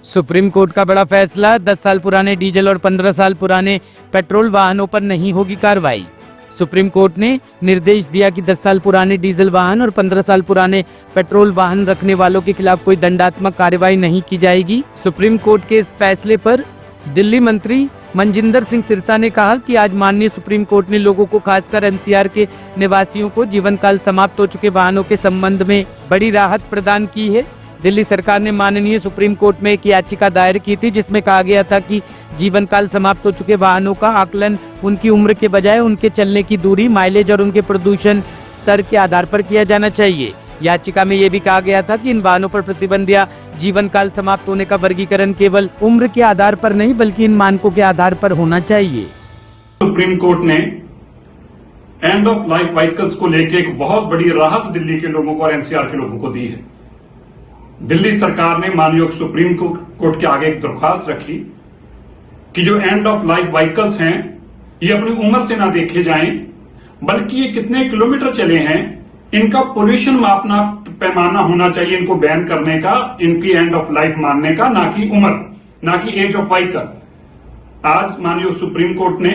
Supreme court का बड़ा फैसला, 10 साल पुराने डीजल और 15 साल पुराने पेट्रोल वाहनों पर नहीं होगी कार्रवाई। सुप्रीम कोर्ट ने निर्देश दिया कि 10 साल पुराने डीजल वाहन और 15 साल पुराने पेट्रोल वाहन रखने वालों के खिलाफ कोई दंडात्मक कार्रवाई नहीं की जाएगी। सुप्रीम कोर्ट के इस फैसले पर दिल्ली मंत्री मनजिंदर सिंह सिरसा ने कहा कि आज माननीय सुप्रीम कोर्ट ने लोगों को, खासकर एनसीआर के निवासियों को, जीवन काल समाप्त हो चुके वाहनों के संबंध में बड़ी राहत प्रदान की है। दिल्ली सरकार ने माननीय सुप्रीम कोर्ट में एक याचिका दायर की थी जिसमें कहा गया था कि जीवन काल समाप्त हो चुके वाहनों का आकलन उनकी उम्र के बजाय उनके चलने की दूरी, माइलेज और उनके प्रदूषण स्तर के आधार पर किया जाना चाहिए। याचिका में यह भी कहा गया था कि इन वाहनों पर प्रतिबंध या जीवन काल समाप्त होने का वर्गीकरण केवल उम्र के आधार पर नहीं बल्कि इन मानकों के आधार पर होना चाहिए। सुप्रीम कोर्ट ने एंड ऑफ लाइफ व्हीकल्स को लेकर एक बहुत बड़ी राहत दिल्ली के लोगों को और एनसीआर के लोगों को दी है। दिल्ली सरकार ने माननीय सुप्रीम कोर्ट के आगे एक दरख्वास्त रखी कि जो एंड ऑफ लाइफ व्हीकल्स हैं ये अपनी उम्र से ना देखे जाएं बल्कि ये कितने किलोमीटर चले हैं इनका पोल्यूशन मापना पैमाना होना चाहिए, इनको बैन करने का, इनकी एंड ऑफ लाइफ मानने का, ना कि उम्र, ना कि एज ऑफ व्हीकल। आज माननीय सुप्रीम कोर्ट ने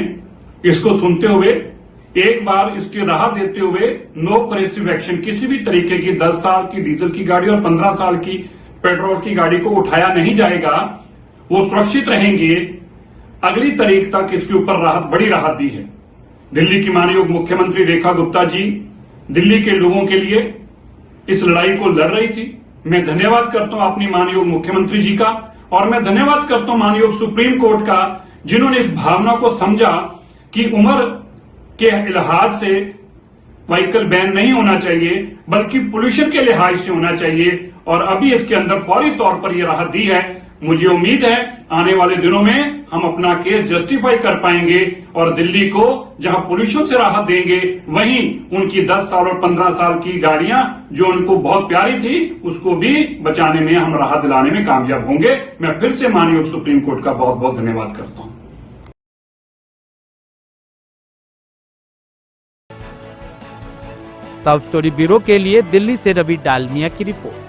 इसको सुनते हुए एक बार इसकी राहत देते हुए नो करेसिव एक्शन, किसी भी तरीके की 10 साल की डीजल की गाड़ी और 15 साल की पेट्रोल की गाड़ी को उठाया नहीं जाएगा, वो सुरक्षित रहेंगे, अगली तारीख तक इसके ऊपर राहत, बड़ी राहत दी है। दिल्ली की माननीय मुख्यमंत्री रेखा गुप्ता जी दिल्ली के लोगों के लिए इस लड़ाई को लड़ रही थी। मैं धन्यवाद करता हूं अपनी माननीय मुख्यमंत्री जी का और मैं धन्यवाद करता हूं माननीय सुप्रीम कोर्ट का जिन्होंने इस भावना को समझा कि उम्र के लिहाज से व्हीकल बैन नहीं होना चाहिए बल्कि पोल्यूशन के लिहाज से होना चाहिए और अभी इसके अंदर फौरी तौर पर यह राहत दी है। मुझे उम्मीद है आने वाले दिनों में हम अपना केस जस्टिफाई कर पाएंगे और दिल्ली को जहां पोल्यूशन से राहत देंगे वहीं उनकी 10 साल और 15 साल की गाड़ियां जो उनको बहुत प्यारी थी उसको भी बचाने में हम राहत दिलाने में कामयाब होंगे। मैं फिर से माननीय सुप्रीम कोर्ट का बहुत बहुत धन्यवाद करता हूं। साउथ स्टोरी ब्यूरो के लिए दिल्ली से रवि डालमिया की रिपोर्ट।